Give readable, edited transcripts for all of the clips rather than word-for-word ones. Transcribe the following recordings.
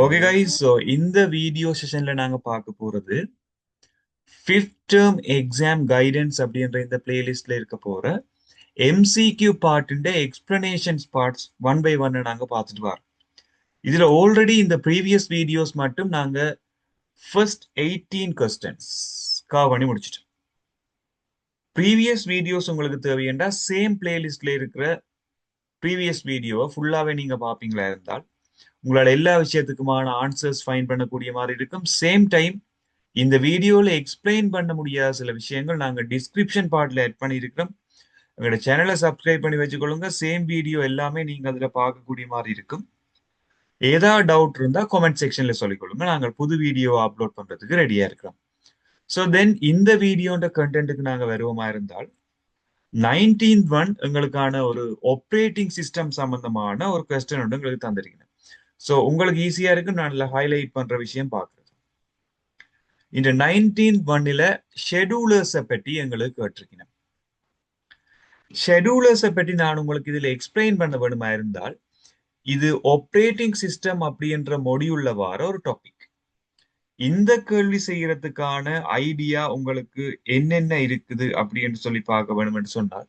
Okay guys, so இந்த video செஷன்ல நாங்க பார்க்க போறது ஃபிஃப்த் டேர்ம் எக்ஸாம் கைடன்ஸ் அப்படின்ற இந்த பிளேலிஸ்ட்ல இருக்க போற எம்சிக்யூ பார்ட்டுன்ற explanations parts one by one நாங்க பார்த்துட்டு வரோம். இதுல ஆல்ரெடி இந்த ப்ரீவியஸ் வீடியோஸ் மட்டும் நாங்க ஃபர்ஸ்ட் 18 கொஸ்டின்ஸ் கவர் பண்ணி முடிச்சிட்டோம். ப்ரீவியஸ் வீடியோஸ் உங்களுக்கு தேவையண்டா சேம் பிளேலிஸ்ட்ல இருக்கிற ப்ரீவியஸ் வீடியோவை ஃபுல்லாவே நீங்க பார்ப்பீங்களா இருந்தால் உங்களோட எல்லா விஷயத்துக்குமான ஆன்சர்ஸ் ஃபைண்ட் பண்ணக்கூடிய மாதிரி இருக்கும். சேம் டைம் இந்த வீடியோல எக்ஸ்பிளைன் பண்ண முடியாத சில விஷயங்கள் நாங்க டிஸ்கிரிப்ஷன் பார்ட்ல ஆட் பண்ணியிருக்கிறோம். எங்களோட சேனலை சப்ஸ்கிரைப் பண்ணி வச்சுக்கொள்ளுங்க. சேம் வீடியோ எல்லாமே நீங்க அதுல பார்க்கக்கூடிய மாதிரி இருக்கும். ஏதாவது டவுட் இருந்தா கமெண்ட் செக்ஷன்ல சொல்லிக்கொள்ளுங்க. நாங்கள் புது வீடியோ அப்லோட் பண்றதுக்கு ரெடியா இருக்கிறோம். ஸோ தென் இந்த வீடியோட கண்டென்ட்டுக்கு நாங்க வருவோமா இருந்தால் 19th ஒன் எங்களுக்கான ஒரு ஆப்ரேட்டிங் சிஸ்டம் சம்பந்தமான ஒரு கொஸ்டின் ஒன்று எங்களுக்கு தந்திருக்கேன். ஸோ உங்களுக்கு ஈஸியா இருக்கு. நான் ஹைலைட் பண்ற விஷயம் பார்க்குறது இந்த 19th ஒன்னில் ஷெடியூலர்ஸை பற்றி எங்களுக்கு கேட்டிருக்கேன். ஷெடியூலர்ஸை பற்றி நான் உங்களுக்கு இதுல எக்ஸ்பிளைன் பண்ண வேணுமா இருந்தால் இது ஆப்ரேட்டிங் சிஸ்டம் அப்படின்ற மொடியூல்ல வர ஒரு டாபிக். இந்த கேள்வி செய்யறதுக்கான ஐடியா உங்களுக்கு என்னென்ன இருக்குது அப்படின்னு சொல்லி பார்க்க வேணும் என்று சொன்னால்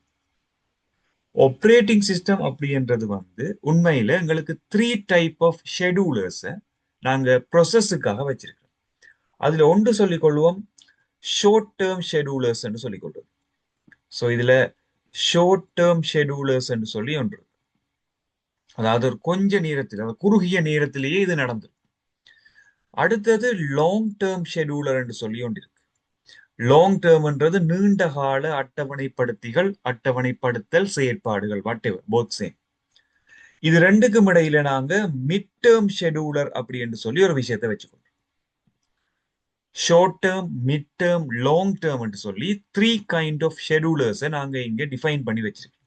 ஆப்ரேட்டிங் சிஸ்டம் அப்படின்றது உண்மையில எங்களுக்கு 3 டைப் ஆஃப் ஷெடியூலர்ஸை நாங்க ப்ரொசஸுக்காக வச்சிருக்கோம். அதுல ஒன்று சொல்லிக் கொள்வோம் ஷார்ட் டேர்ம் ஷெடியூலர்ஸ் என்று சொல்லிக் கொள்வோம். ஸோ இதுல ஷார்ட் டேர்ம் ஷெடியூலர்ஸ் என்று சொல்லி ஒன்று, அதாவது ஒரு கொஞ்ச நேரத்தில் குறுகிய நேரத்திலேயே இது நடந்தது. அடுத்தது லாங் டேர்ம் ஷெடியூலர் என்று சொல்லி ஒன்று இருக்கு. லாங் டேர்ம்ன்றது நீண்ட கால அட்டவணைப்படுத்திகள், அட்டவணைப்படுத்தல் செயற்பாடுகள், வாட் எவர் போத் சேம். இது ரெண்டுக்கும் இடையில நாங்க மிட் டேர்ம் ஷெடியூலர் அப்படி என்று சொல்லி ஒரு விஷயத்தை வச்சுக்கோங்க. Short term, mid term, long term என்று சொல்லி 3 கைண்ட் ஆஃப் ஷெடியூலர்ஸை நாங்க இங்க டிஃபைன் பண்ணி வச்சிருக்கோம்.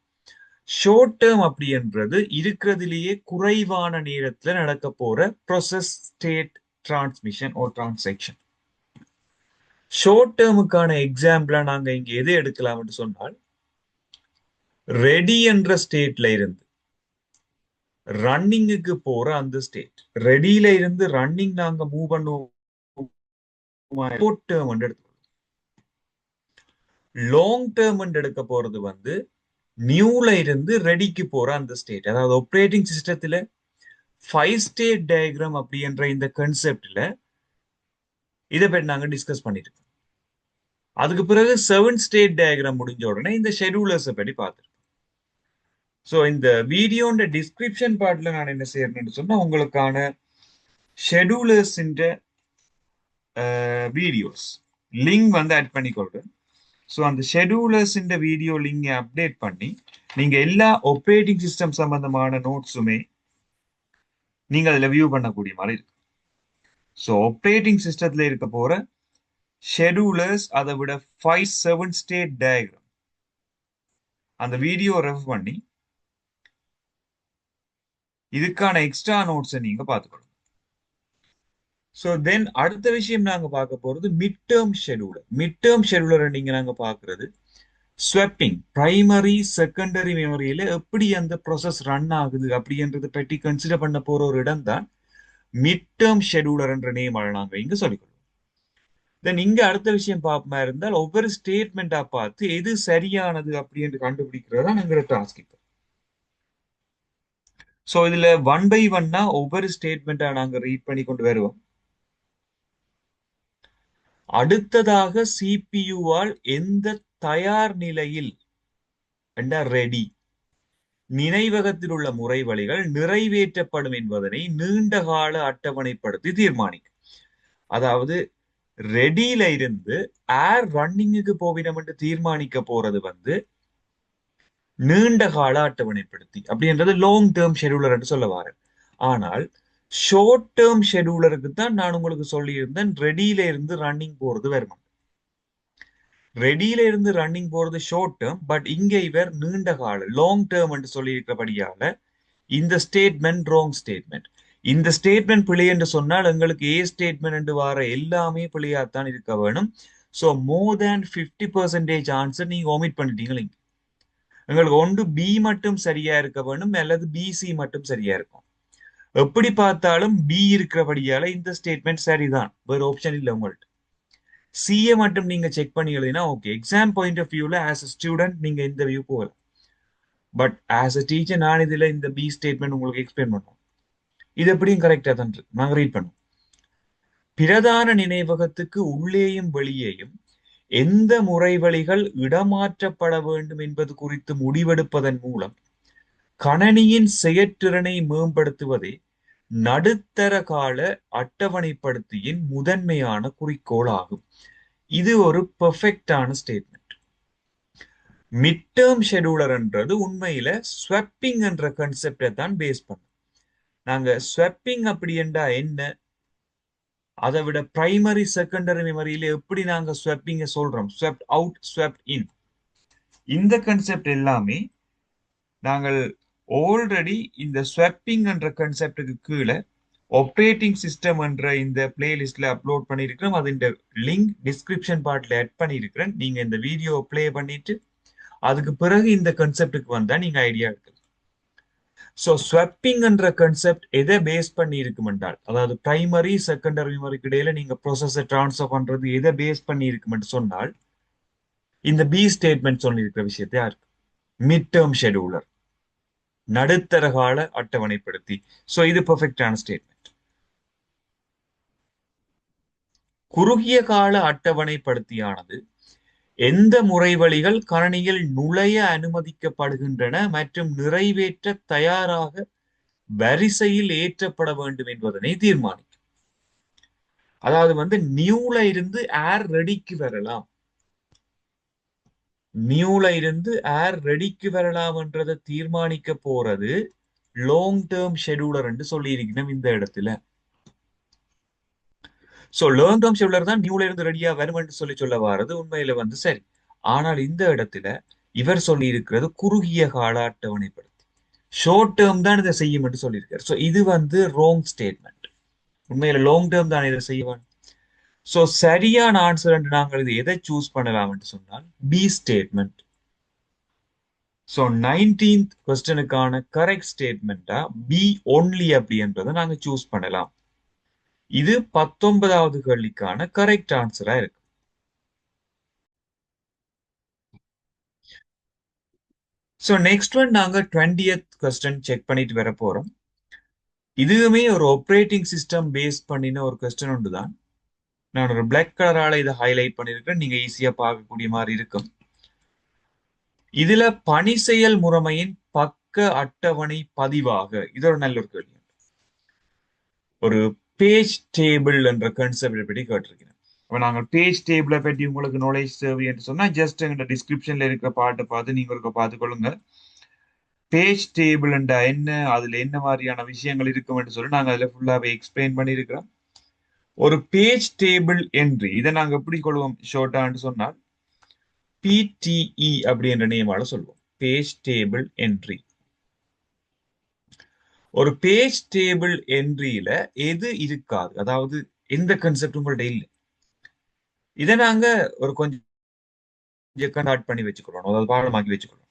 ஷார்ட் டேர்ம் அப்படின்றது இருக்கிறதுலேயே குறைவான நேரத்துல நடக்க போற ப்ராசஸ் ஸ்டேட் டிரான்ஸ்மிஷன் ஓ டிரான்சாக்ஷன். ஷார்ட் டேர்முக்கான எக்ஸாம்பிளா நாங்க இங்க எது எடுக்கலாம்னு சொன்னால் ரெடி என்ற ஸ்டேட்ல இருந்து ரன்னிங்குக்கு போற அந்த ஸ்டேட், ரெடியில இருந்து ரன்னிங் நாங்க மூவ் பண்ணுவோம். ஷார்ட் டேர்ம் எடுத்துக்கணும். லாங் டேர்ம் எடுக்க போறது நியூல இருந்து ரெடிக்கு போற அந்த ஸ்டேட். அதாவது ஆப்ரேட்டிங் சிஸ்டத்துல 5 ஸ்டேட் டயக்ராம் அப்படின்ற இந்த கான்செப்ட்ல இதை பற்றி நாங்க டிஸ்கஸ் பண்ணிருக்கோம். அதுக்கு பிறகு 7 ஸ்டேட் டயக்ராம் முடிஞ்ச உடனே இந்த ஷெடியூலர்ஸை பற்றி பார்த்துருக்கோம். ஸோ இந்த வீடியோட டிஸ்கிரிப்ஷன் பார்ட்ல நான் என்ன செய்யறேன்னு சொன்னா உங்களுக்கான ஷெடியூலர்ஸ் வீடியோஸ் லிங்க் ஆட் பண்ணிக்கொள்றேன். ஸோ அந்த ஷெடியூலர்ஸ் வீடியோ லிங்கை அப்டேட் பண்ணி நீங்க எல்லா ஆப்ரேட்டிங் சிஸ்டம் சம்பந்தமான நோட்ஸுமே நீங்க அதுல வியூ பண்ணக்கூடிய மாதிரி இருக்கு. ஸோ ஆப்ரேட்டிங் சிஸ்டத்துல இருக்க போற ஷெடியூலர்ஸ், அதை விட 5-7 ஸ்டேட் டயக்ராம் அந்த வீடியோ ரெஃபர் பண்ணி இதுக்கான எக்ஸ்ட்ரா நோட்ஸை நீங்க பார்த்துக்கணும். ஸோ தென் அடுத்த விஷயம் நாங்க பார்க்க போறது mid term scheduler. Mid term scheduler நீங்க நாங்க பார்க்கறது ஸ்வெப்பிங், பிரைமரி செகண்டரி மெமரியில எப்படி அந்த ப்ராசஸ் ரன் ஆகுது அப்படின்றத பற்றி கன்சிடர் பண்ண போற ஒரு இடம் தான் மிட் டேர்ம் ஷெடியூலர் என்ற நேம் நாங்க இங்க சொல்லிக்கொள்வோம். தென் இங்க அடுத்த விஷயம் பார்ப்போமா இருந்தால் ஒவ்வொரு ஸ்டேட்மெண்டா பார்த்து எது சரியானது அப்படின்னு கண்டுபிடிக்கிறதா எங்களோட டாஸ்க். இப்போ ஸோ இதுல 1 by 1 ஒவ்வொரு ஸ்டேட்மெண்டா நாங்க ரீட் பண்ணி கொண்டு வருவோம். அடுத்ததாக சிபியூவால் எந்த தயார் நிலையில் ரெடி நினைவகத்தில் உள்ள முறை வழிகள் நிறைவேற்றப்படும் என்பதனை நீண்ட கால அட்டவணைப்படுத்தி தீர்மானிக்கும். அதாவது ரெடியில இருந்து ஏர் ரன்னிங்குக்கு போவிடம் என்று தீர்மானிக்க போறது நீண்ட கால அட்டவணைப்படுத்தி அப்படின்றது லாங் டேர்ம் ஷெடியூலர் என்று சொல்ல வாரேன். ஆனால் ஷார்ட் டேர்ம் ஷெடியூலருக்கு தான் நான் உங்களுக்கு சொல்லியிருந்தேன் ரெடியில இருந்து ரன்னிங் போறது வருமா. ரெடியில இருந்து ரன்னிங் போறது ஷார்ட் டேர்ம், பட் இங்க இவர் நீண்ட கால லாங் டேர்ம் என்று சொல்லி இருக்கிறபடியால இந்த ஸ்டேட்மெண்ட் ராங் ஸ்டேட்மெண்ட். இந்த ஸ்டேட்மெண்ட் பிழை என்று சொன்னால் எங்களுக்கு ஏ ஸ்டேட்மெண்ட் என்று வர எல்லாமே பிழையாத்தான் இருக்க வேணும். ஸோ மோர் தேன் 50% ஆன்சர் நீங்க ஒமிட் பண்ணிட்டீங்க. எங்களுக்கு ஒன்று பி மட்டும் சரியா இருக்க வேணும் அல்லது பிசி மட்டும் சரியா இருக்கும். எப்படி பார்த்தாலும் பி இருக்கிறபடியால இந்த ஸ்டேட்மெண்ட் சரிதான், வேற ஆப்ஷன் இல்லை உங்கள்ட்ட. சிஏ மட்டும் நீங்க செக் பண்ணி எழுதினா ஓகே. எக்ஸாம் பாயிண்ட் ஆஃப் வியூல ஆஸ் அ ஸ்டூடெண்ட் நீங்க இந்த வியூ போகலாம். பட் ஆஸ் அ டீச்சர் நான் இதுல இந்த பி ஸ்டேட்மெண்ட் உங்களுக்கு எக்ஸ்பிளைன் பண்ணுவோம். இது எப்படியும் கரெக்டா தான் இருக்கு. நாங்க ரீட் பண்ணுவோம். பிரதான நினைவகத்துக்கு உள்ளேயும் வெளியேயும் எந்த முறைவழிகள் இடமாற்றப்பட வேண்டும் என்பது குறித்து முடிவெடுப்பதன் மூலம் கணனியின் செயற்திறனை மேம்படுத்துவதே நடுத்தர கால அட்டவணைப்படுத்தியின் முதன்மையான குறிக்கோள் ஆகும். இது ஒரு பெர்ஃபெக்டான ஸ்டேட்மெண்ட். மிட் டேர்ம் ஷெடியூலர் என்றது உண்மையில ஸ்வப்பிங் என்ற கன்செப்டை தான் பேஸ் பண்ணும். நாங்க ஸ்வப்பிங் அப்படி என்றா என்ன, அதை விட பிரைமரி செகண்டரி மெமரியில எப்படி நாங்க ஸ்வப்பிங்க சொல்றோம், ஸ்வெப்ட் அவுட் ஸ்வெப்ட் இன், இந்த கன்செப்ட் எல்லாமே நாங்கள் ஆல்ரெடி இந்த ஸ்வப்பிங் என்ற கன்செப்டுக்கு கீழே ஆப்ரேட்டிங் சிஸ்டம் என்ற இந்த பிளேலிஸ்ட்ல அப்லோட் பண்ணியிருக்கிறோம். அது இந்த லிங்க் டிஸ்கிரிப்ஷன் பார்ட்ல ஆட் பண்ணியிருக்கிறேன். நீங்க இந்த வீடியோ பிளே பண்ணிட்டு அதுக்கு பிறகு இந்த கன்செப்டுக்கு வந்தா நீங்க ஐடியா எடுக்கலாம். ஸோ ஸ்வப்பிங் என்ற கன்செப்ட் எதை பேஸ் பண்ணி இருக்கும் என்றால், அதாவது பிரைமரி செகண்டரி மெமரிக்கு இடையில நீங்க ப்ராசஸை டிரான்ஸ்ஃபர் பண்றது எதை பேஸ் பண்ணி இருக்கும் சொன்னால் இந்த பி ஸ்டேட்மெண்ட் சொல்லி இருக்கிற விஷயத்தை யாருக்கு, மிட் டேர்ம் ஷெடியூலர், நடுத்தர கால அட்டவணைப்படுத்தி. ஸோ இது பெர்ஃபெக்டான ஸ்டேட்மெண்ட். குறுகிய கால அட்டவணைப்படுத்தியானது எந்த முறைவழிகள் கணனியில் நுழைய அனுமதிக்கப்படுகின்றன மற்றும் நிறைவேற்ற தயாராக வரிசையில் ஏற்றப்பட வேண்டும் என்பதனை தீர்மானிக்கும். அதாவது நியூல இருந்து ஏர் ரெடிக்கு வரலாம், நியூல இருந்து ஏர் ரெடிக்கு வரலாம் என்றதை தீர்மானிக்க போறது லாங் டேர்ம் ஷெடியூலர் என்று சொல்லி இருக்கணும் இந்த இடத்துல. சோ லாங் டேர்ம் ஷெடியூலர் தான் நியூல இருந்து ரெடியா வரும் என்று சொல்ல வாரது உண்மையில சரி. ஆனால் இந்த இடத்துல இவர் சொல்லி இருக்கிறது குறுகிய கால அட்டவணைப்படுத்தி, ஷார்ட் டேர்ம் தான் இதை செய்யும் என்று சொல்லியிருக்காரு. ஸோ இது ராங் ஸ்டேட்மெண்ட். உண்மையில லாங் டேர்ம் தான் இதை செய்வான். ஸோ சரியான ஆன்சர் என்று நாங்கள் இது எதை சூஸ் பண்ணலாம் என்று சொன்னால் பி ஸ்டேட்மெண்ட். ஸோ 19th கொஸ்டனுக்கான கரெக்ட் ஸ்டேட்மெண்டா பி ஒன்லி அப்படின்றத நாங்க சூஸ் பண்ணலாம். இது 19வது கேள்விக்கான கரெக்ட் ஆன்சரா இருக்கு. ஸோ நெக்ஸ்ட் ஒன் நாங்க 20th கொஸ்டின் செக் பண்ணிட்டு வர போறோம். இதுவுமே ஒரு ஆப்ரேட்டிங் சிஸ்டம் பேஸ் பண்ணின ஒரு கொஸ்டின் ஒன்று தான். நான் ஒரு பிளாக் கலரால இதை ஹைலைட் பண்ணிருக்கேன், நீங்க ஈஸியா பார்க்கக்கூடிய மாதிரி இருக்கும். இதுல பணி செயல் முறைமையின் பக்க அட்டவணை பதிவாக, இது ஒரு நல்ல ஒரு கேள்வி. ஒரு பேஜ் டேபிள் என்ற கன்செப்ட் பற்றி கேட்டிருக்கிறேன். அப்ப நாங்கள் பேஜ் டேபிளை பற்றி உங்களுக்கு நாலேஜ் தேவை என்று சொன்னா ஜஸ்ட் எங்க டிஸ்கிரிப்ஷன்ல இருக்கிற பாட்டை பார்த்து நீங்க இருக்க பார்த்துக்கொள்ளுங்க. பேஜ் டேபிள் என்ற என்ன, அதுல என்ன மாதிரியான விஷயங்கள் இருக்கும் என்று சொல்லி நாங்க அதுல ஃபுல்லாவே எக்ஸ்பிளைன் பண்ணியிருக்கிறோம். ஒரு பேஜ் டேபிள் என்ட்ரி இதை நாங்க எப்படி கொள்வோம் ஷார்ட்டான்னு சொன்னால் பிடிஇ அப்படின்ற நேமால சொல்லுவோம், பேஜ் டேபிள் என்ட்ரி. ஒரு பேஜ் டேபிள் என்ட்ரியில எது இருக்காது, அதாவது எந்த கன்செப்ட் உங்கள்ட்ட இல்லை, இதை நாங்க ஒரு கொஞ்சம் ஆட் பண்ணி வச்சுக்கிறோம், அதாவது பாடமாக்கி வச்சுக்கிறோம்.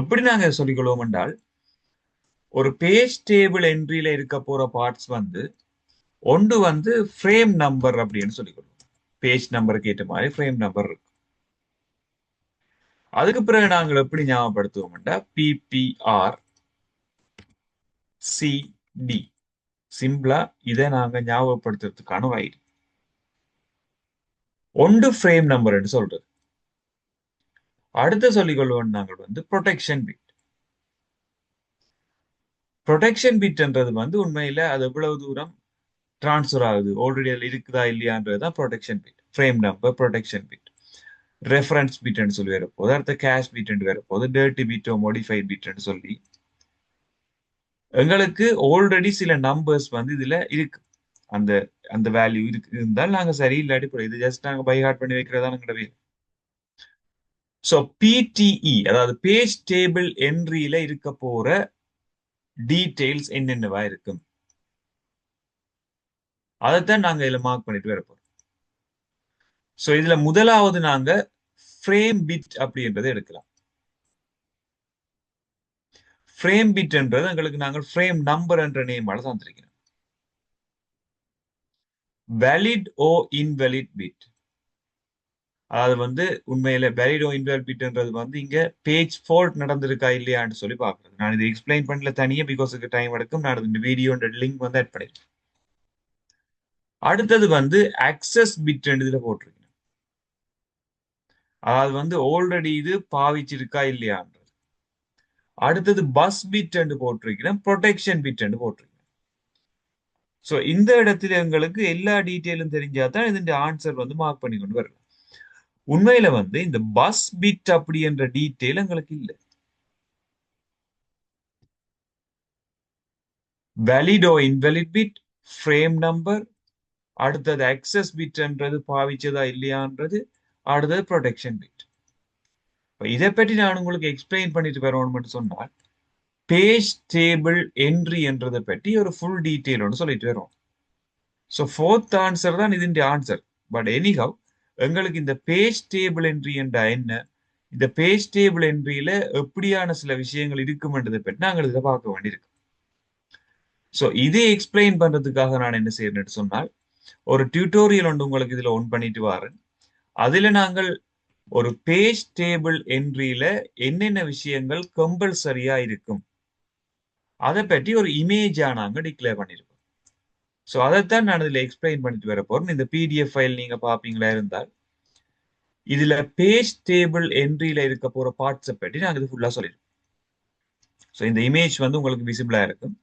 எப்படி நாங்க சொல்லிக்கொள்வோம் என்றால், ஒரு பேஜ் டேபிள் என்ட்ரியில இருக்க போற பார்ட்ஸ் ஒன்று ஃப்ரேம் நம்பர் அப்படின்னு சொல்லிக்கொள்வோம். பேஜ் நம்பருக்கு ஏற்ற மாதிரி ஃப்ரேம் நம்பர் இருக்கு. அதுக்கு பிறகு நாங்கள் எப்படி ஞாபகப்படுத்துவோம்டா பிபிஆர் சிடி, சிம்பிளா இதை நாங்க ஞாபகப்படுத்துறதுக்கான வழி. ஒன்று ஃப்ரேம் நம்பர் என்று சொல்றது. அடுத்து சொல்லிக்கொள்வோம் நாங்கள் ப்ரொடெக்ஷன் பிட். ப்ரொடெக்ஷன் பிட்ன்றது உண்மையில அது எவ்வளவு தூரம் டிரான்ஸ்ஃபர் ஆகுது, ஆல்ரெடி அதில் இருக்குதா இல்லையான்றதுதான் protection bit. Frame number, protection bit, reference பிட்னு சொல்லி வரப்போகுது, அடுத்த கேஷ் பிட் வரப்போகுது, டேர்ட்டி பிட்டோ மாடிஃபைட் பிட்னு சொல்லி எங்களுக்கு ஆல்ரெடி சில நம்பர்ஸ் இதுல இருக்கு. அந்த அந்த வேல்யூ இருக்கு இருந்தால் நாங்க சரி, இல்லாட்டி இது ஜஸ்ட் நாங்க பை ஹார்ட் பண்ணி வைக்கிறதா எங்களோட. ஸோ பிடிஇ அதாவது பேஜ் டேபிள் என்ட்ரியில இருக்க போற டீடைல்ஸ் என்னென்னவா இருக்கும், அதைத்தான் நாங்க இதுல மார்க் பண்ணிட்டு வரப்போம். ஸோ இதுல முதலாவது நாங்க ஃப்ரேம் பிட் அப்படின்றத எடுக்கலாம். ஃப்ரேம் பிட்ன்றது எங்களுக்கு நாங்கள் ஃப்ரேம் நம்பர் என்ற நேமால தந்திருக்கிறோம். வேலிட் ஓ இன்வெலிட் பிட், அதாவது வந்து உண்மையில வேலிட் ஓ இன்வெலிட் பிட்ன்றது வந்து இங்க பேஜ் ஃபால்ட் நடந்திருக்கா இல்லையான்னு சொல்லி பாக்குறது. நான் இதை எக்ஸ்பிளைன் பண்ணல தனியா, பிகாஸ் டைம் எடுக்கும். நான் இந்த வீடியோ லிங்க் வந்து ஆட் பண்ணிருக்கேன். அடுத்தது வந்து அக்சஸ் பிட் இதுல போட்டிருக்கேன். அதாவது வந்து ஆல்ரெடி இது பாவிச்சிருக்கா இல்லையான்றது. அடுத்தது பஸ் பிட் போட்டிருக்கிறேன், ப்ரொடெக்ஷன் பிட் போட்டிருக்கேன். சோ இந்த இடத்துல எங்களுக்கு எல்லா டீட்டெயிலும் தெரிஞ்சாதான் இதன் ஆன்சர் வந்து மார்க் பண்ணி கொண்டு வரலாம். உண்மையில வந்து இந்த பஸ் பிட் அப்படி என்ற டீட்டெயில் எங்களுக்கு இல்லை. வேலிட் ஓ இன்வெலிட் பிட், ஃப்ரேம் நம்பர், அடுத்தது அக்சஸ் பிட்ன்றது பாவிச்சதா இல்லையான்றது, அடுத்தது ப்ரொடெக்ஷன் பிட். இதை பற்றி நான் உங்களுக்கு எக்ஸ்பிளைன் பண்ணிட்டு வரணும்னு சொன்னால் பேஜ் டேபிள் என்ட்ரி என்றதை பற்றி ஒரு ஃபுல் டீட்டெயில் ஒன்று சொல்லிட்டு வரோம். ஸோ ஃபோர்த் ஆன்சர் தான் இதன் ஆன்சர். பட் எனிஹவ் எங்களுக்கு இந்த பேஜ் டேபிள் என்ட்ரி என்றா என்ன, இந்த பேஜ் டேபிள் என்ட்ரியில எப்படியான சில விஷயங்கள் இருக்குமென்றதை பற்றி நாங்கள் இதை பார்க்க வேண்டியிருக்கு. ஸோ இதை எக்ஸ்பிளைன் பண்றதுக்காக நான் என்ன செய்யறேன்னு சொன்னால் ஒரு டியூட்டோரியல் ஒன்று உங்களுக்கு இதுல ஒன் பண்ணிட்டு வரேன். அதுல நாங்கள் ஒரு பேஜ் டேபிள் என்ட்ரியில என்னென்ன விஷயங்கள் கம்பல்சரியா இருக்கும் அதை பற்றி ஒரு இமேஜா நாங்க டிக்ளேர் பண்ணிருக்கோம். ஸோ அதைத்தான் நான் இதுல எக்ஸ்பிளைன் பண்ணிட்டு வர போறேன். இந்த பிடிஎஃப் ஃபைல் நீங்க பாப்பீங்களா இருந்தால் இதுல பேஜ் டேபிள் என்ட்ரியில இருக்க போற பார்ட்ஸை பற்றி நாங்க இது ஃபுல்லா சொல்லிருக்கோம். ஸோ இந்த இமேஜ் வந்து உங்களுக்கு விசிபிளா இருக்கும்.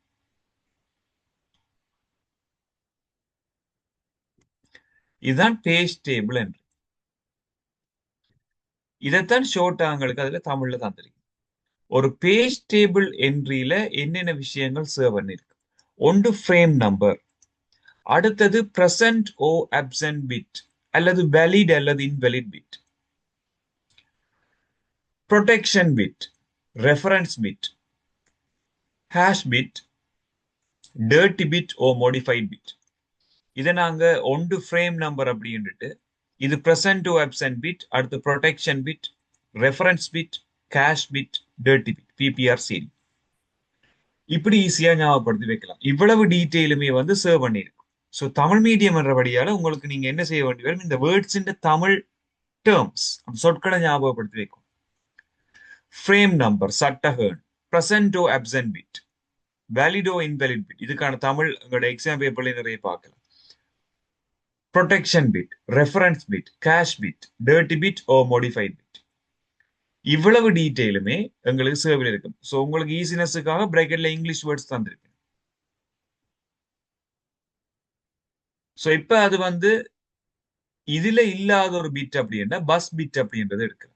இதுதான் பேஜ் டேபிள் என்ட்ரி. இதைத்தான் ஷோர்ட்டா உங்களுக்கு அதுல தமிழ்ல தந்திருக்கு. ஒரு பேஜ் டேபிள் என்ட்ரியில என்னென்ன விஷயங்கள் சேவ் பண்ணிருக்கு. ஒன்று ஃப்ரேம் நம்பர், அடுத்தது பிரசன்ட் ஓ அப்சென்ட் பிட் அல்லது வேலிட் அல்லது invalid bit, protection bit, reference bit, cache bit, dirty bit or modified bit. இதை நாங்க ஒன்று ஃப்ரேம் நம்பர் அப்படின்ட்டு, இது பிரசன்ட் ஓ அப்சென்ட் பிட், அடுத்து protection bit, reference bit, cache bit, dirty bit, PPR சீரி. இப்படி ஈஸியா ஞாபகப்படுத்தி வைக்கலாம். இவ்வளவு டீட்டெயிலுமே வந்து சேவ் பண்ணிருக்கு. ஸோ தமிழ் மீடியம் என்றபடியால உங்களுக்கு நீங்க என்ன செய்ய வேண்டி வரும், இந்த வேர்ட்ஸ் தமிழ் டேர்ம்ஸ் சொற்களை ஞாபகப்படுத்தி வைக்கும். ஃப்ரேம் நம்பர், சட்டஹேர்ன், பிரசன்டோ அப்சென்ட் பிட், வேலிடோ இன்வெலிட் பிட், இதுக்கான தமிழ் உங்களோட எக்ஸாம் பேப்பர்ல நிறைய பார்க்கலாம். Protection bit, reference bit, cache bit, dirty bit or modified bit. இவ்வளவு டீட்டெயிலுமே எங்களுக்கு சேவில் இருக்கும். ஸோ உங்களுக்கு ஈஸினஸுக்காக பிராக்கெட்ல இங்கிலீஷ் வேர்ட்ஸ் தந்திருக்கு. ஸோ இப்ப அது வந்து இதுல இல்லாத ஒரு பிட் அப்படின்னா பஸ் பிட் அப்படின்றது இருக்கு.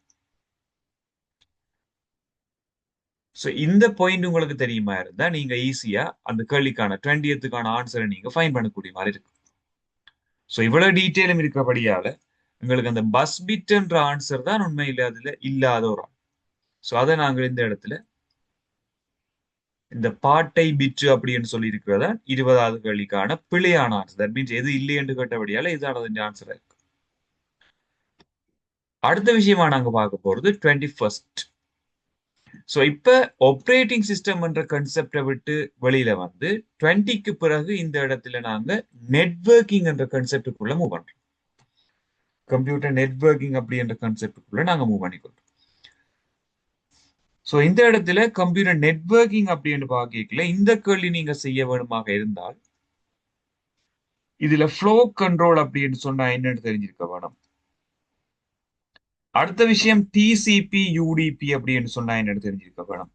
ஸோ இந்த பாயிண்ட் உங்களுக்கு தெரியுமா இருந்தா நீங்க ஈஸியா அந்த கேள்விக்கான 20th ஆன்சரை நீங்க ஃபைன் பண்ணக்கூடிய மாதிரி இருக்கும். ஸோ இவ்வளவு டீட்டெயிலும் இருக்கிறபடியால உங்களுக்கு அந்த பஸ் பிட்ன்ற ஆன்சர் தான் உண்மையில அதுல இல்லாத ஒரு ஆள். ஸோ அதை நாங்கள் இந்த இடத்துல இந்த பாட்டை பிட்டு அப்படின்னு சொல்லி இருக்கிறதா 20வது கேள்விக்கான பிழையான ஆன்சர். தட் மீன்ஸ் எது இல்லை என்று கேட்டபடியால இதுதான் அதன் ஆன்சரா இருக்கு. அடுத்த விஷயமா நாங்க பார்க்க போறது 21st. ஸோ இப்ப ஆப்ரேட்டிங் சிஸ்டம் என்ற கன்செப்டை விட்டு வெளியில வந்து 20க்கு பிறகு இந்த இடத்துல நாங்க நெட்வொர்க்கிங் என்ற கன்செப்டுக்குள்ள மூவ் பண்றோம். கம்ப்யூட்டர் நெட்வொர்க்கிங் அப்படின்ற கன்செப்டுக்குள்ள நாங்க மூவ் பண்ணிக்கிறோம். ஸோ இந்த இடத்துல கம்ப்யூட்டர் நெட்வொர்க்கிங் அப்படின்னு பார்க்கல இந்த கேள்வி நீங்க செய்ய வேணுமாக இருந்தால் இதுல ஃப்ளோ கண்ட்ரோல் அப்படின்னு சொன்னா என்னன்னு தெரிஞ்சிருக்க வேணும். அடுத்த விஷயம் டிசிபி யூடிபி அப்படின்னு சொன்னா என்னன்னு தெரிஞ்சிருக்க வேணும்.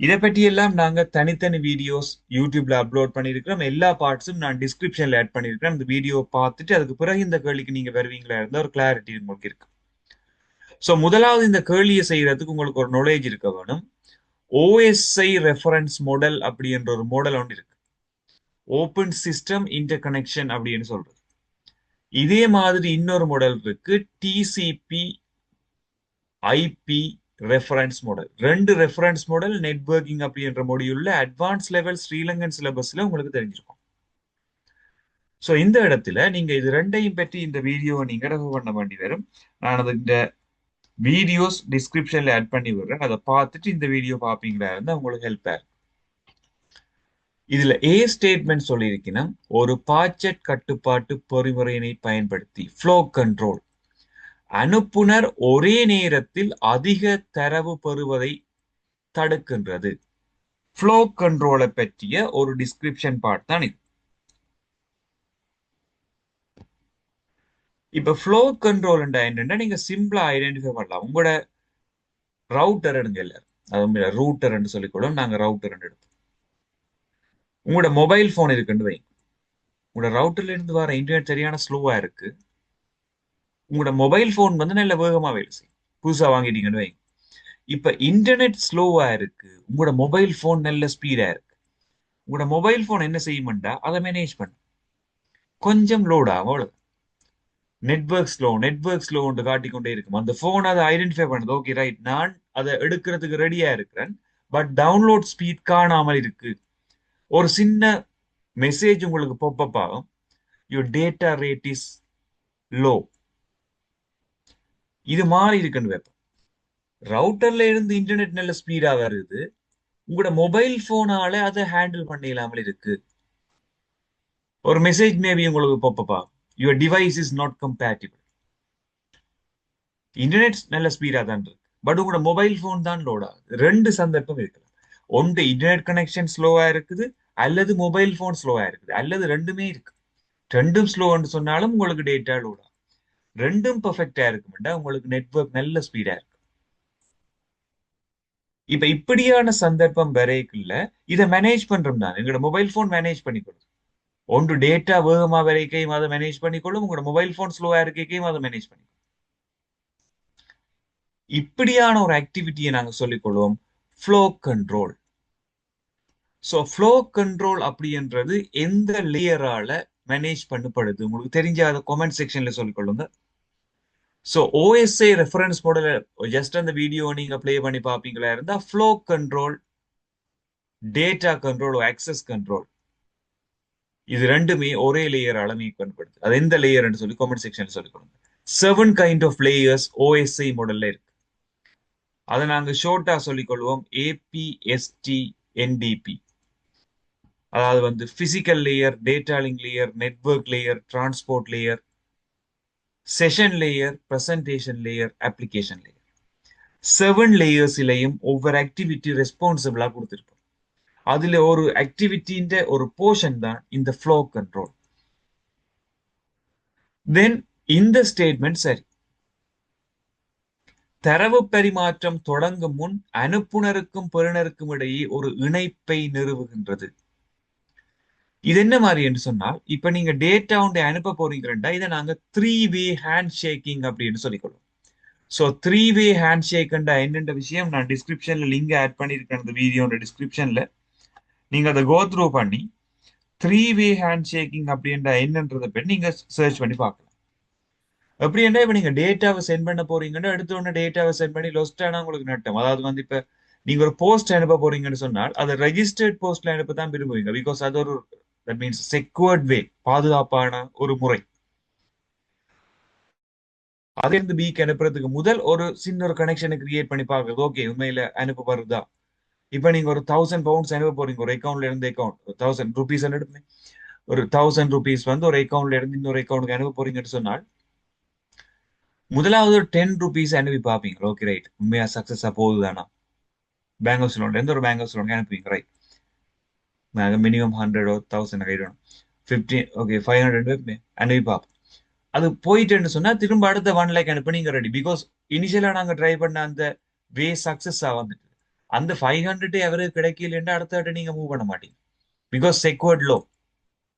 இதை பற்றி எல்லாம் நாங்க தனித்தனி வீடியோஸ் யூடியூப்ல அப்லோட் பண்ணிருக்கிறோம். எல்லா பார்ட்ஸும் நான் டிஸ்கிரிப்ஷன்ல ஆட் பண்ணிருக்கிறேன். இந்த வீடியோ பார்த்துட்டு அதுக்கு பிறகு இந்த கேள்விக்கு நீங்க வருவீங்களா இருந்தா ஒரு கிளாரிட்டி உங்களுக்கு இருக்கு. ஸோ முதலாவது இந்த கேள்வியை செய்யறதுக்கு உங்களுக்கு ஒரு நாலேஜ் இருக்க வேணும். ஓஎஸ்ஐ ரெஃபரன்ஸ் மாடல் அப்படின்ற ஒரு மாடல் ஒன்று இருக்கு. ஓப்பன் சிஸ்டம் இன்டர் கனெக்ஷன் அப்படின்னு சொல்றது. இதே மாதிரி இன்னொரு மாடல் இருக்கு, டிசிபி ஐபி ரெஃபரன்ஸ் மாடல். ரெண்டு ரெஃபரன்ஸ் மாடல் நெட்வொர்க்கிங் அப்படின்ற மொடியூல்ல அட்வான்ஸ் லெவல் ஸ்ரீலங்கன் சிலபஸ்ல உங்களுக்கு தெரிஞ்சிருக்கும். ஸோ இந்த இடத்துல நீங்க இது ரெண்டையும் பற்றி இந்த வீடியோவை நீங்க ரெஃபர் பண்ண வேண்டி வரும். நான் அது இந்த வீடியோஸ் டிஸ்கிரிப்ஷன்ல ஆட் பண்ணி விடுறேன், அதை பார்த்துட்டு இந்த வீடியோ பார்ப்பீங்களா இருந்தா உங்களுக்கு ஹெல்ப் ஆகும். இதுல ஏ ஸ்டேட்மெண்ட் சொல்லியிருக்கணும், ஒரு பாக்கெட் கட்டுப்பாட்டு பொறிமுறையினை பயன்படுத்தி ஃப்ளோ கண்ட்ரோல் அனுப்புனர் ஒரே நேரத்தில் அதிக தரவு பெறுவதை தடுக்கின்றது. ஃப்ளோ கண்ட்ரோலை பற்றிய ஒரு டிஸ்கிரிப்ஷன் பார்ட் தான் இது. இப்ப ஃப்ளோ கண்ட்ரோல் என்னன்னா நீங்க சிம்பிளா ஐடென்டிஃபை பண்ணலாம். உங்களோட ரவுட்டர் எடுங்க, எல்லாரும் அது ரூட்டர் சொல்லிக்கூடும், நாங்க ரவுட்டர் எடுப்போம். உங்களோட மொபைல் போன் இருக்குன்னு வைங்க. உங்களோட ரவுட்டர்ல இருந்து வர இன்டர்நெட் சரியான ஸ்லோவா இருக்கு. உங்களோட மொபைல் போன் வந்து நல்ல வேகமா வேலை செய்யும், புதுசா வாங்கிட்டீங்கன்னு வைங்க. இப்ப இன்டர்நெட் ஸ்லோவா இருக்கு, உங்களோட மொபைல் போன் நல்ல ஸ்பீடா இருக்கு. உங்களோட மொபைல் போன் என்ன செய்யும்டா, அதை மேனேஜ் பண்ண கொஞ்சம் லோட் ஆகும், அவ்வளவு. நெட்வொர்க் ஸ்லோ காட்டிக்கொண்டே இருக்கும். அந்த போன் அதை ஐடென்டிஃபை பண்ணுது, ஓகே ரைட், நான் அதை எடுக்கிறதுக்கு ரெடியா இருக்கிறேன், பட் டவுன்லோட் ஸ்பீட் காணாமல் இருக்கு. ஒரு சின்ன மெசேஜ் உங்களுக்கு பாப்பப் ஆகும், your data rate is low. இது மாதிரி இருக்குன்னு வைப்போம். ரவுட்டர்ல இருந்து இன்டர்நெட் நல்ல ஸ்பீடா வருது, உங்களோட மொபைல் போனால அதை ஹேண்டில் பண்ண இல்லாமல் இருக்கு. ஒரு மெசேஜ் மேபி உங்களுக்கு பாப்பப் ஆகும், your device is not compatible. Internet நல்ல ஸ்பீடா தான் இருக்கு, பட் உங்களோட மொபைல் போன் தான் லோட் ஆகுது. ரெண்டு சந்தர்ப்பம் இருக்கலாம். ஒன்று இன்டர்நெட் கனெக்ஷன் ஸ்லோவா இருக்குது, அல்லது மொபைல் போன் ஸ்லோவா இருக்குது, அல்லது ரெண்டுமே இருக்கு. ரெண்டும் ஸ்லோன்னு சொன்னாலும் உங்களுக்கு டேட்டா லோட் ஆகும். ரெண்டும் பெர்ஃபெக்டா இருக்குமெண்டா உங்களுக்கு நெட்வொர்க் நல்ல ஸ்பீடா இருக்கு. இப்ப இப்படியான சந்தர்ப்பம் வரைக்குள்ள இதை மேனேஜ் பண்றோம் தான், எங்களோட மொபைல் போன் மேனேஜ் பண்ணிக்கொள்ளும். ஒன்று டேட்டா வேகமா வரைக்கையும் அதை மேனேஜ் பண்ணிக்கொள்ளும், உங்களோட மொபைல் போன் ஸ்லோவா இருக்கையும் அதை மேனேஜ் பண்ணிக்கொள்ளும். இப்படியான ஒரு ஆக்டிவிட்டியை நாங்க சொல்லிக் கொள்வோம் flow control. So flow control அப்படின்றது எந்த லேயரால மேனேஜ் பண்ணப்படுது உங்களுக்கு தெரிஞ்ச அதை கமெண்ட் செக்ஷன்ல சொல்லிக் கொள்ளுங்க. So OSI reference model just அந்த வீடியோ நீங்க பிளே பண்ணி பார்ப்பீங்களா இருந்தா flow control, data control, access control, இது ரெண்டுமே ஒரே லேயரால மேக் பண்ணப்படுது. அது எந்த லேயர்னு சொல்லி கமெண்ட் செக்ஷன்ல சொல்லிக் கொடுங்க. 7 கைண்ட் ஆஃப் லேயர்ஸ் ஓஎஸ்ஐ மாடல்ல இருக்கு. அதை நாங்க ஷோர்ட்டா சொல்லிக் கொள்வோம் ஏபிஎஸ்டி என்டிபி. அதாவது வந்து physical layer, data link layer, network layer, transport layer, session layer, presentation layer, application layer. 7 லேயர்ஸ்லயும் ஒவ்வொரு ஆக்டிவிட்டி ரெஸ்பான்சிபிளா கொடுத்திருப்போம். அதுல ஒரு ஆக்டிவிட்டின்ற ஒரு போர்ஷன் தான் இந்த ஃப்ளோ கண்ட்ரோல். தென் இந்த ஸ்டேட்மெண்ட் சரி, தரவு பரிமாற்றம் தொடங்கும் முன் அனுப்புனருக்கும் பெறுநருக்கும் இடையே ஒரு இணைப்பை நிறுவுகின்றது. இது என்ன மாதிரி என்று சொன்னால், இப்ப நீங்க டேட்டா ஒன்றை அனுப்ப போறீங்கன்னா இதை நாங்க 3-வே ஹேண்ட் ஷேக்கிங் அப்படின்னு சொல்லிக்கொள்ளும். ஸோ 3-வே ஹேண்ட் ஷேக்ண்டா என்னென்ற விஷயம் நான் டிஸ்கிரிப்ஷன்ல லிங்க் ஆட் பண்ணியிருக்கேன். அந்த வீடியோட டிஸ்கிரிப்ஷன்ல நீங்க அதை கோ த்ரூ பண்ணி 3-வே ஹேண்ட் ஷேக்கிங் அப்படின்ற என்னன்றதை பற்றி நீங்க சர்ச் பண்ணி பார்க்கலாம். அப்படின்னா இப்ப நீங்க டேட்டாவை சென்ட் பண்ண போறீங்கன்னா எடுத்த உடனே டேட்டாவை சென்ட் பண்ணி லொஸ்ட் ஆனா உங்களுக்கு நட்டம். அதாவது வந்து இப்ப நீங்க ஒரு போஸ்ட் அனுப்ப போறீங்கன்னு சொன்னால் அதை ரெஜிஸ்டர்ட் போஸ்ட்ல அனுப்ப தான் விரும்புவீங்க. பிகாஸ் அது ஒரு தட் மீன்ஸ் செக்யூர்ட் வே, பாதுகாப்பான ஒரு முறை. அதே இருந்து பிக்கு அனுப்புறதுக்கு முதல் ஒரு சின்ன ஒரு கனெக்ஷனை கிரியேட் பண்ணி பார்க்குறது, ஓகே உண்மையில அனுப்பப்படுறதா. இப்ப நீங்க ஒரு 1000 பவுண்ட்ஸ் அனுப்ப போறீங்க ஒரு அக்கௌண்ட்ல இருந்து அக்கௌண்ட், 1000 ருபீஸ் எடுப்பீங்க, ஒரு 1000 ருபீஸ் வந்து ஒரு அக்கௌண்ட்ல இருந்து இன்னொரு அக்கௌண்ட்டுக்கு அனுப்ப போறீங்கன்னு சொன்னால் முதலாவது ஒரு 10 ருபீஸ் அனுப்பி பார்ப்பீங்க. ஓகே ரைட், உண்மையா சக்சஸா போகுதுதானா. பேங்க் ஆஃப் லோன்ல இருந்து ஒரு பேங்க் ஆஃப் லோன் அனுப்புவீங்க, ரைட். நாங்க மினிமம் 100 or 1000 கைடணும், 15 ஓகே 500 அனுப்பி பார்ப்போம். அது போயிட்டுன்னு சொன்னா திரும்ப அடுத்த 1 லேக் அனுப்ப நீங்க ரெடி. பிகாஸ் இனிஷியலா நாங்க ட்ரை பண்ண அந்த வே சக்சஸ் வந்துட்டு அந்த 500 எவருக்கு கிடைக்கலன்னா அடுத்த நீங்க மூவ் பண்ண மாட்டீங்க. பிகாஸ் செக்யூர்ட் லோ,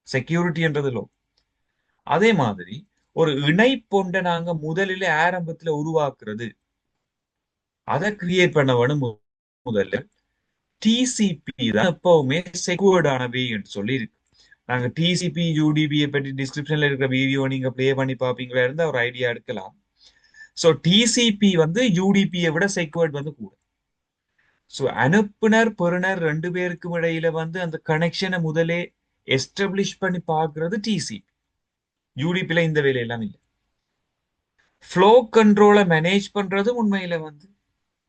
செக்யூரிட்டின்றது லோ. அதே மாதிரி ஒரு இணைப்பொண்ட நாங்க முதலில் ஆரம்பத்துல உருவாக்குறது, அதை கிரியேட் பண்ண வேணும். முதல்ல டிசிபி தான் எப்பவுமே செக்யூர்டான வே என்று சொல்லி இருக்கு. நாங்க டிசிபி யூடிபியை பற்றி டிஸ்கிரிப்ஷன்ல இருக்கிற வீடியோ நீங்க பிளே பண்ணி பார்ப்பீங்களா இருந்தா ஒரு ஐடியா எடுக்கலாம். ஸோ டிசிபி வந்து யூடிபியை விட செக்யூர்ட் வந்து கூட. ஸோ அனுப்புனர் பெறுநர் ரெண்டு பேருக்கும் இடையில வந்து அந்த கனெக்ஷனை முதலே எஸ்டாப்ளிஷ் பண்ணி பார்க்கறது டிசிபி. யூடிபில இந்த வேலையெல்லாம் இல்லை. ஃப்ளோ கண்ட்ரோலை மேனேஜ் பண்றது உண்மையில வந்து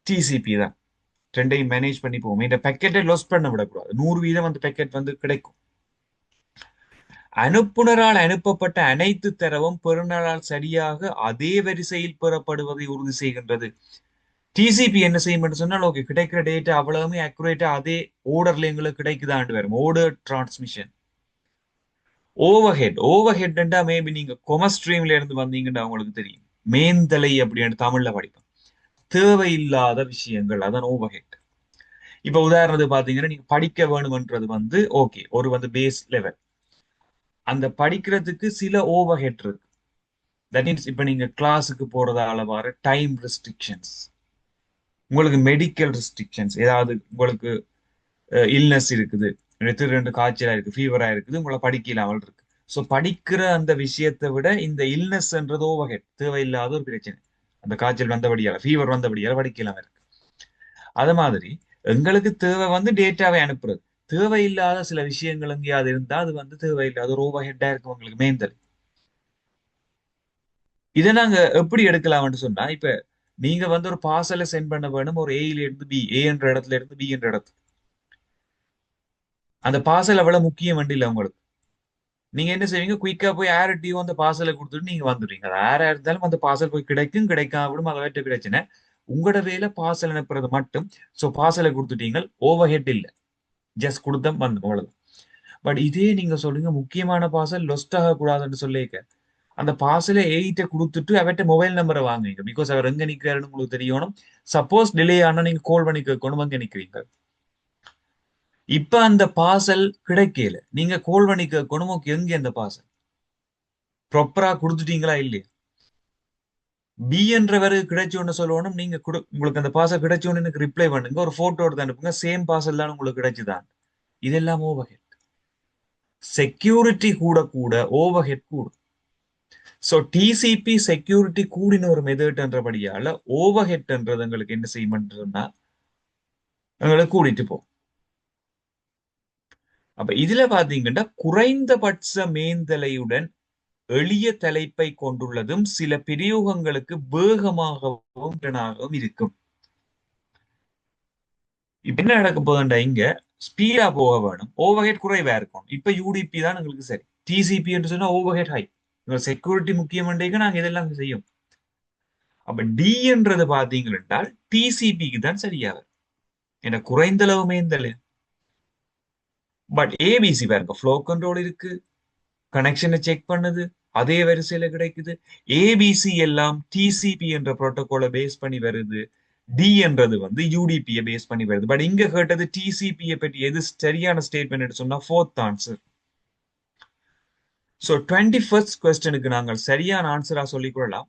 டிசிபி தான். ரெண்டையும் மேனேஜ் பண்ணி போவோம். இந்த பேக்கெட்டை லாஸ் பண்ண விடக்கூடாது. 100% அந்த பேக்கெட் வந்து கிடைக்கும். அனுப்புனரால் அனுப்பப்பட்ட அனைத்து தரவும் பெறுநரால் சரியாக அதே வரிசையில் பெறப்படுவதை உறுதி செய்கின்றது. டிசிபி என்ன செய்யும் சொன்னால், ஓகே, கிடைக்கிற டேட்டா அவ்வளவுமே அக்குரேட்டா அதே ஓர்டர்ல எங்களுக்கு கிடைக்குதாண்டு வரும். Order transmission. ஓவர் ஹெட்ண்டா மேபி நீங்க கொமஸ்ட்ரீம்ல இருந்து வந்தீங்கன்னா உங்களுக்கு தெரியும். மேந்தலை அப்படின்னு தமிழ்ல படிப்போம். தேவையில்லாத விஷயங்கள், அதான் ஓவர் ஹெட். இப்ப உதாரணத்துக்கு பாத்தீங்கன்னா, நீங்க படிக்க வேணும்ன்றது வந்து ஓகே, ஒரு வந்து பேஸ் லெவல். அந்த படிக்கிறதுக்கு சில ஓவர் ஹெட் இருக்கு. தட் மீன்ஸ் இப்ப நீங்க கிளாஸுக்கு போறதால வர டைம் ரெஸ்ட்ரிக்ஷன்ஸ், உங்களுக்கு மெடிக்கல் ரெஸ்ட்ரிக்ஷன்ஸ், ஏதாவது உங்களுக்கு இல்னஸ் இருக்குது, ரெண்டு காய்ச்சலா இருக்கு, ஃபீவரா இருக்குது, உங்களை படிக்கலாமல் இருக்கு. ஸோ படிக்கிற அந்த விஷயத்தை விட இந்த இல்னஸ்ன்றது ஓவர் ஹெட், தேவையில்லாத ஒரு பிரச்சனை. அந்த காய்ச்சல் வந்தபடியால, ஃபீவர் வந்தபடியால படிக்கலாம் இருக்கு. அது மாதிரி எங்களுக்கு தேவை வந்து டேட்டாவை அனுப்புறது. தேவையில்லாத சில விஷயங்கள் எங்கேயாவது இருந்தா அது வந்து தேவையில்லாத ஒரு ஓவர் ஹெட்டா இருக்கும் உங்களுக்கு மேந்தல். இதை நாங்க எப்படி எடுக்கலாம்னு சொன்னா, இப்ப நீங்க வந்து ஒரு பார்சலை சென்ட் பண்ண வேணும் ஒரு ஏல இருந்து பி, ஏ என்ற இடத்துல இருந்து பி என்ற இடத்துக்கு. அந்த பார்சல் அவ்வளவு முக்கியம் வண்டி இல்லை உங்களுக்கு. நீங்க என்ன செய்வீங்க, குயிக்கா போய் யார்கிட்டயும் அந்த பார்சலை கொடுத்துட்டு நீங்க வந்துடுவீங்க. அது யாரா இருந்தாலும் அந்த பார்சல் போய் கிடைக்கும், கிடைக்காம விடும், அதை வெட்ட பிரச்சனை. உங்களோட வேலை பார்சல் அனுப்புறது மட்டும். சோ பார்சலை கொடுத்துட்டீங்க, ஓவர் ஹெட் இல்ல, ஜஸ்ட் கொடுத்தம் வந்து அவ்வளவு. பட் இதே நீங்க சொல்லுங்க, முக்கியமான பார்சல் லொஸ்ட் ஆகக்கூடாதுன்னு சொல்லிக்க, அந்த பார்சலை எயிட்ட கொடுத்துட்டு அவர்கிட்ட மொபைல் நம்பரை வாங்குவீங்க. பிகாஸ் அவர் எங்க நிக்கிறாருன்னு உங்களுக்கு தெரியணும். சப்போஸ் டிலே ஆனா நீங்க கால் பண்ணி கேட்கணும் அங்க நிக்கிறீங்க. இப்ப அந்த பார்சல் கிடைக்கல, நீங்க கால் பண்ணி கேட்கணும், ஓகே எங்க அந்த பார்சல் ப்ராப்பரா கொடுத்துட்டீங்களா இல்லையா. பி என்றவர் கிடைச்சோன்னு சொல்லணும், நீங்க உங்களுக்கு அந்த பார்சல் கிடைச்சோன்னு எனக்கு ரிப்ளை பண்ணுங்க, ஒரு போட்டோ எடுத்து அனுப்புங்க, சேம் பார்சல் தான் உங்களுக்கு கிடைச்சுதான். இதெல்லாம் ஓவர் ஹெட். செக்யூரிட்டி கூட கூட ஓவர் ஹெட் கூடும். ஸோ டிசிபி செக்யூரிட்டி கூடின ஒரு மெதட்ன்றபடியால ஓவர் ஹெட்ன்றது எங்களுக்கு என்ன செய்யணும்னா எங்களுக்கு கூடிட்டு போகும். அப்ப இதுல பாத்தீங்கன்னா குறைந்தபட்ச மேந்தலையுடன் எளிய தலைப்பை கொண்டுள்ளதும் சில பிரயோகங்களுக்கு வேகமாகவும் இருக்கும். இப்ப என்ன நடக்க போதுண்டா, இங்க ஸ்பீடா போக வேணும், ஓவர் ஹெட் குறைவா இருக்கும். இப்ப யூடிபி தான் எங்களுக்கு சரி. டிசிபி என்று சொன்னா ஓவர் ஹெட் ஹை. செக்யூரிட்டி முக்கியம் நாங்க இதெல்லாம் செய்யும். அப்ப டி என்றது பாத்தீங்க என்றால் டிசிபிக்கு தான் சரியா வரும். ஏன்னா குறைந்த அளவு மேந்தலை. பட் ஏபிசி பாருங்க, ஃப்ளோ கண்ட்ரோல் இருக்கு, கனெக்ஷனை செக் பண்ணுது, அதே வரிசையில கிடைக்குது. ஏபிசி எல்லாம் டிசிபி என்ற புரோட்டோகாலை பேஸ் பண்ணி வருது. டி என்றது வந்து யூடிபியை பேஸ் பண்ணி வருது. பட் இங்க கேட்டது டிசிபியை பற்றி. எது சரியான ஸ்டேட்மெண்ட் சொன்னா ஃபோர்த் ஆன்சர். ஸோ 21st கொஸ்டனுக்கு நாங்கள் சரியான ஆன்சரா சொல்லிக் கொள்ளலாம்.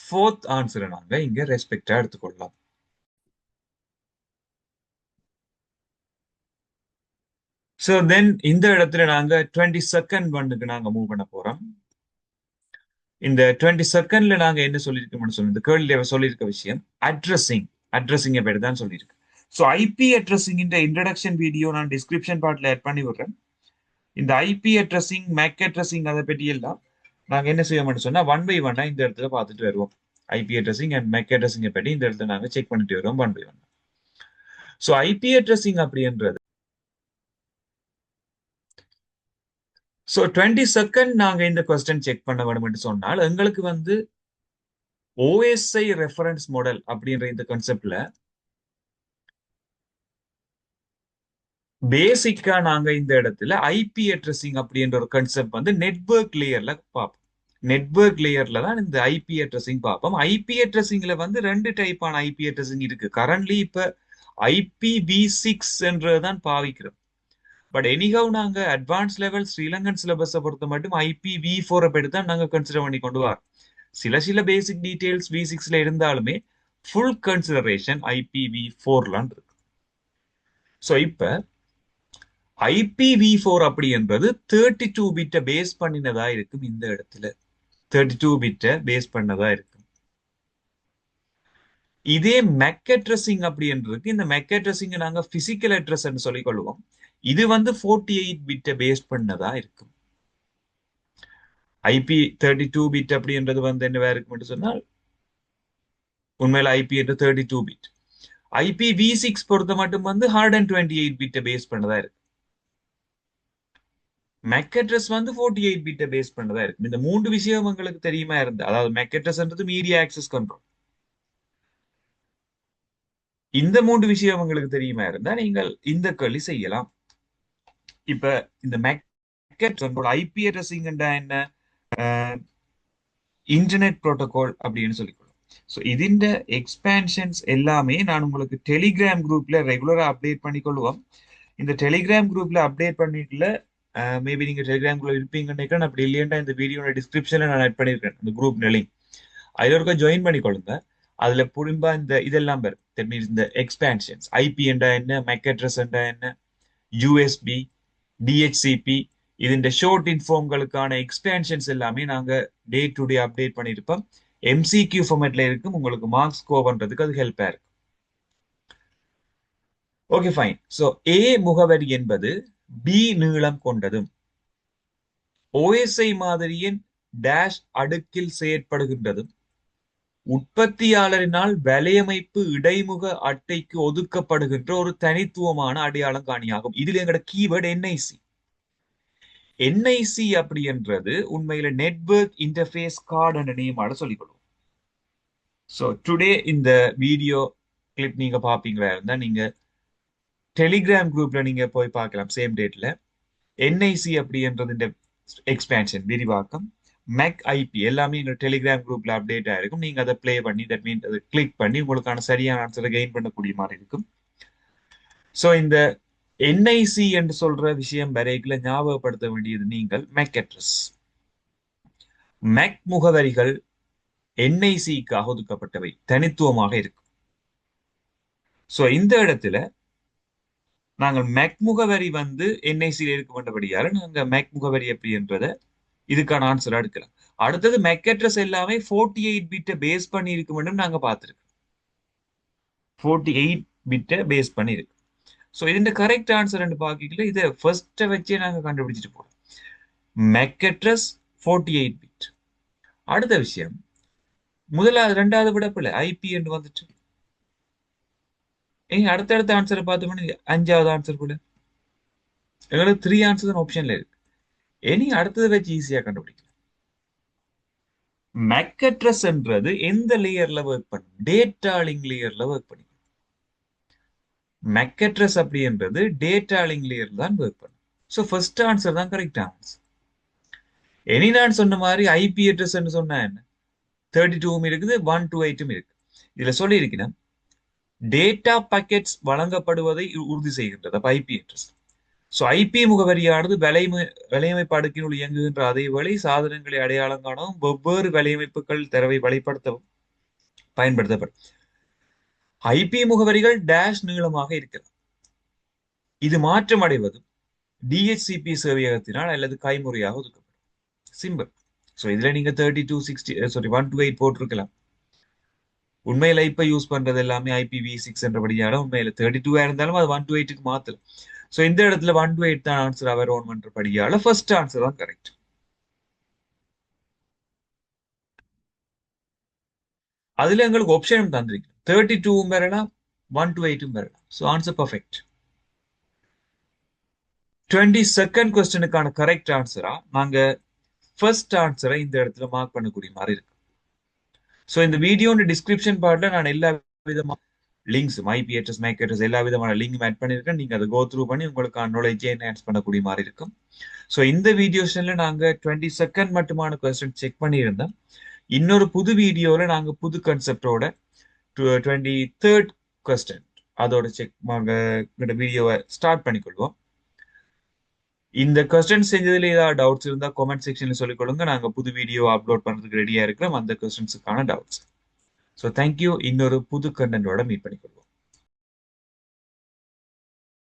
ஃபோர்த் ஆன்சரை நாங்க இங்க ரெஸ்பெக்டா எடுத்துக்கொள்ளலாம். ஸோ தென் இந்த இடத்துல நாங்க 22nd ஒன்னுக்கு நாங்க மூவ் பண்ண போறோம். இந்த 22ndல நாங்க என்ன சொல்லியிருக்கோம்னு சொல்லி இந்த கேள்வியில சொல்லியிருக்க விஷயம் அட்ரஸிங் பேர் தான் சொல்லியிருக்கு. ஸோ ஐபி அட்ரஸிங் இந்த இன்ட்ரடக்ஷன் வீடியோ நான் டிஸ்கிரிப்ஷன் பார்ட்ல ஆட் பண்ணி விடுறேன். இந்த ஐபி அட்ரஸிங், மேக் அட்ரஸிங் அதை பற்றி எல்லாம் நாங்க என்ன செய்வோம்னு சொன்னா ஒன் பை ஒன்னா இந்த இடத்துல பார்த்துட்டு வருவோம். ஐபி அட்ரஸிங் அண்ட் மேக் அட்ரஸிங்கை பற்றி இந்த இடத்துல நாங்க செக் பண்ணிட்டு வருவோம் one by one. So IP addressing அப்படின்றது, ஸோ 22nd நாங்க இந்த கொஸ்டின் செக் பண்ண வேணும்னு சொன்னால் எங்களுக்கு வந்து ஓஎஸ்ஐ ரெஃபரன்ஸ் மாடல் அப்படின்ற இந்த கான்செப்ட்ல பேசிக்கா நாங்க இந்த இடத்துல ஐபி அட்ரஸிங் அப்படின்ற ஒரு கான்செப்ட் வந்து நெட்வொர்க் லேயர்ல பார்ப்போம். நெட்வொர்க் லேயர்ல தான் இந்த ஐபி அட்ரஸிங் பார்ப்போம். ஐபி அட்ரஸிங்ல வந்து ரெண்டு டைப்பான ஐபி அட்ரஸிங் இருக்கு. கரண்ட்லி இப்ப IPv6 என்றதான் பாவிக்கிறோம். பட் எனிஹவ் நாங்க அட்வான்ஸ் லெவல் ஸ்ரீலங்கன் சிலபஸை பொறுத்த மட்டும் IPv4 அப்படி தான் நாங்க கன்சிடர் பண்ணி கொண்டு வரோம். சில பேசிக் டீடைல்ஸ் V6ல இருந்தாலுமே ஃபுல் கன்சிடரேஷன் IPv4லான் இருக்கு. ஸோ இப்ப IPv4 அப்படி என்பது 32 பிட்டை பேஸ் பண்ணினதா இருக்கும். இந்த இடத்துல 32 பிட்டை பேஸ் பண்ணதா இருக்கும். இதே மெக் அட்ரஸிங் அப்படி இருக்கு. இந்த மெக் அட்ரஸிங் நாங்க பிசிக்கல் அட்ரஸ் சொல்லிக் கொள்வோம். இது வந்து 48 பிட்டை பேஸ் பண்ணதா இருக்கும். ஐபி 32 பிட் அப்படின்றது வந்து என்னவா இருக்கும் சொன்னால் உண்மையில ஐபி என்று 32 பிட். IPv6 பொறுத்த மட்டும் வந்து 128 பிட்டை பேஸ் பண்ணதா இருக்கு. MAC அட்ரஸ் வந்து 48 பிட்டை பேஸ் பண்ணதா இருக்கு. இந்த மூன்று விஷயம் உங்களுக்கு தெரியுமா இருந்தா, அதாவது MAC அட்ரஸ்ன்றது மீடியா ஆக்சஸ் கண்ட்ரோல், இந்த மூன்று விஷயம் உங்களுக்கு தெரியுமா இருந்தா நீங்கள் இந்த கேள்வி செய்யலாம். இப்ப இந்த MAC அட்ரஸ் ஐபி அட்ரஸிங் என்ன, இன்டர்நெட் புரோட்டோகால் அப்படின்னு சொல்லிக்கொள்ளும். ஸோ ഇതിന്റെ எக்ஸ்பேன்ஷன்ஸ் எல்லாமே நான் உங்களுக்கு டெலிகிராம் குரூப்ல ரெகுலரா அப்டேட் பண்ணிக்கொள்வோம். இந்த டெலிகிராம் குரூப்ல அப்டேட் பண்ணிட்டுல மேபி நீங்க டெலிகிராம் குரூப்ல இருப்பீங்கன்னு நினைக்கிறேன். அப்படி இல்லையா இந்த வீடியோட டிஸ்கிரிப்ஷன்ல நான் ஆட் பண்ணிருக்கேன் இந்த குரூப் லிங்க். அதுல இருக்க ஜாயின் பண்ணிக்கொள்ளுங்க. அதுல புரிம்பா இந்த இதெல்லாம் வரும். தட் மீன்ஸ் இந்த எக்ஸ்பேன்ஷன்ஸ் ஐபி என்றா என்ன, மெக் அட்ரஸ் என்றா என்ன, யூஎஸ்பி, டிஹெச்சிபி, ഇതിന്റെ ஷார்ட் இன்ஃபார்ம்களுக்கான எக்ஸ்பேன்ஷன்ஸ் எல்லாமே நாங்க டே டு டே அப்டேட் பண்ணியிருப்போம். MCQ ஃபார்மேட்ல இருக்கும். உங்களுக்கு மார்க்ஸ் ஸ்கோர் பண்றதுக்கு அது ஹெல்ப்பா இருக்கும். Okay fine. ஸோ ஏ முகவரி என்பது பி நீளம் கொண்டதும் OSI மாதிரியின் டேஷ் அடுக்கில் செயற்படுகின்றதும் உற்பத்தியாளரினால் வலையமைப்பு இடைமுக அட்டைக்கு ஒதுக்கப்படுகின்ற ஒரு தனித்துவமான அடையாளம் காணியாகும். இதுல எங்கட கீவேர்டு NIC. NIC அப்படின்றது உண்மையில நெட்வொர்க் இன்டர்ஃபேஸ் கார்டு என்ற நேமால சொல்லிக்கொள்வோம். ஸோ டுடே இந்த வீடியோ கிளிப் நீங்க பாப்பீங்களா இருந்தா நீங்க டெலிகிராம் குரூப்ல நீங்க போய் பார்க்கலாம். சேம் டேட்ல NIC அப்படின்றது இந்த எக்ஸ்பேன்ஷன் விரிவாக்கம் மேக் ஐபி எல்லாமே எங்க டெலிகிராம் குரூப்ல அப்டேட் ஆயிருக்கும். நீங்க அதை பிளே பண்ணி தட் மீன் அதை கிளிக் பண்ணி உங்களுக்கான சரியான ஆன்சரை கெயின் பண்ணக்கூடிய மாதிரி இருக்கும். ஸோ இந்த NIC என்று சொல்ற விஷயம் வரைக்குள்ள ஞாபகப்படுத்த வேண்டியது நீங்கள் மேக் அட்ரஸ். மேக் முகவரிகள் NIC-க்காக ஒதுக்கப்பட்டவை, தனித்துவமாக இருக்கும். ஸோ இந்த இடத்துல நாங்கள் மேக் முகவரி வந்து NIC-ல இருக்க வேண்டபடியால நாங்க மேக் முகவரி அப்படின்றத இதுக்கான ஆன்சரா எடுக்கலாம். அடுத்தது மெக் அட்ரஸ் எல்லாமே 48 பிட்டை பேஸ் பண்ணி இருக்க வேண்டும். நாங்க பார்த்துருக்கோம் 48 பிட்டை பேஸ் பண்ணி இருக்கு. ஸோ இதுന്റെ கரெக்ட் ஆன்சர் பாக்கல இதை ஃபர்ஸ்ட வச்சே நாங்க கண்டுபிடிச்சிட்டு போறோம். மெக் அட்ரஸ் 48 பிட். அடுத்த விஷயம் முதலாவது ரெண்டாவது விடப்பில்லை ஐபி என்று வந்துட்டு அடுத்தடுத்த ஆன்சரை பார்த்தோம்னா அஞ்சாவது ஆன்சர் கூட எங்களுக்கு 3 ஆன்சர் தான் ஆப்ஷன்ல இருக்கு. இனி அடுத்ததை வச்சு ஈஸியா கண்டுபிடிக்கலாம். மேக் அட்ரஸ் என்றது எந்த லேயர்ல ஒர்க் பண்ணும்? டேட்டா லிங்க் லேயர்ல ஒர்க் பண்ணி. மேக் அட்ரஸ் அப்படின்றது டேட்டா லிங்க் லேயர் தான் ஒர்க் பண்ணும். ஸோ ஃபர்ஸ்ட் ஆன்சர் தான் கரெக்ட் ஆன்சர். இனி நான் சொன்ன மாதிரி ஐபி அட்ரஸ் சொன்னா என்ன, 32 இருக்குது, 128 இருக்கு. இதுல சொல்லி இருக்கிறேன் டேட்டா பாக்கெட்ஸ் வழங்கப்படுவதை உறுதி செய்கின்றது அப்ப ஐபி அட்ரஸ். ஸோ ஐபி முகவரியானது வலையமைப்பு அடுக்கினுள் இயங்குகின்ற அதே வழி சாதனங்களை அடையாளம் காணவும் வெவ்வேறு வலையமைப்புகள் தரவை வழிப்படுத்தவும் பயன்படுத்தப்படும். ஐபி முகவரிகள் டேஷ் நீளமாக இருக்கிறது. இது மாற்றம் அடைவதும் டிஹெச்சிபி சேவையகத்தினால் அல்லது கைமுறையாக ஒதுக்கப்படும். சிம்பிள். ஸோ இதுல நீங்க 128 போட்டிருக்கலாம். உண்மையில இப்ப யூஸ் பண்றது எல்லாமே IPv6 என்றபடியால உண்மையில 32 இருந்தாலும் அது 128க்கு மாத்தலாம். ஸோ இந்த இடத்துல 128 தான் ஆன்சர் அவர் ஓன் பண்றபடியால ஃபர்ஸ்ட் ஆன்சர் தான் கரெக்ட். அதுல எங்களுக்கு ஆப்ஷனும் தந்திருக்கு. 32 வரலாம், 128 வரலாம். So answer perfect. 22nd கொஸ்டினுக்கான கரெக்ட் ஆன்சரா நாங்க ஃபர்ஸ்ட் ஆன்சரை இந்த இடத்துல மார்க் பண்ணக்கூடிய மாதிரி இருக்கு. ஸோ இந்த வீடியோட டிஸ்கிரிப்ஷன் பார்ட்ல நான் எல்லா விதமான links IP address MAC address எல்லா விதமான லிங்க் ஆட் பண்ணியிருக்கேன். நீங்க அதை கோ த்ரூ பண்ணி உங்களுக்கான நாலேஜை என்ஹான்ஸ் பண்ணக்கூடிய மாதிரி இருக்கும். ஸோ இந்த வீடியோஸ்ல நாங்க 22nd மட்டுமான கொஸ்டின் செக் பண்ணியிருந்தோம். இன்னொரு புது வீடியோல நாங்க புது கன்செப்டோட 23rd கொஸ்டின் அதோட செக் வீடியோவை ஸ்டார்ட் பண்ணிக்கொள்வோம். இந்த கொஸ்டின் செஞ்சதுல ஏதாவது டவுட்ஸ் இருந்தா கமெண்ட் செக்ஷன்ல சொல்லிக் கொடுங்க. நாங்க புது வீடியோ அப்லோட் பண்றதுக்கு ரெடியா இருக்கிறோம் அந்த கொஸ்டின்ஸுக்கான டவுட்ஸ். So thank you. இன்னொரு புது கண்டென்ட்டோட மீட் பண்ணிக்கொள்வோம்.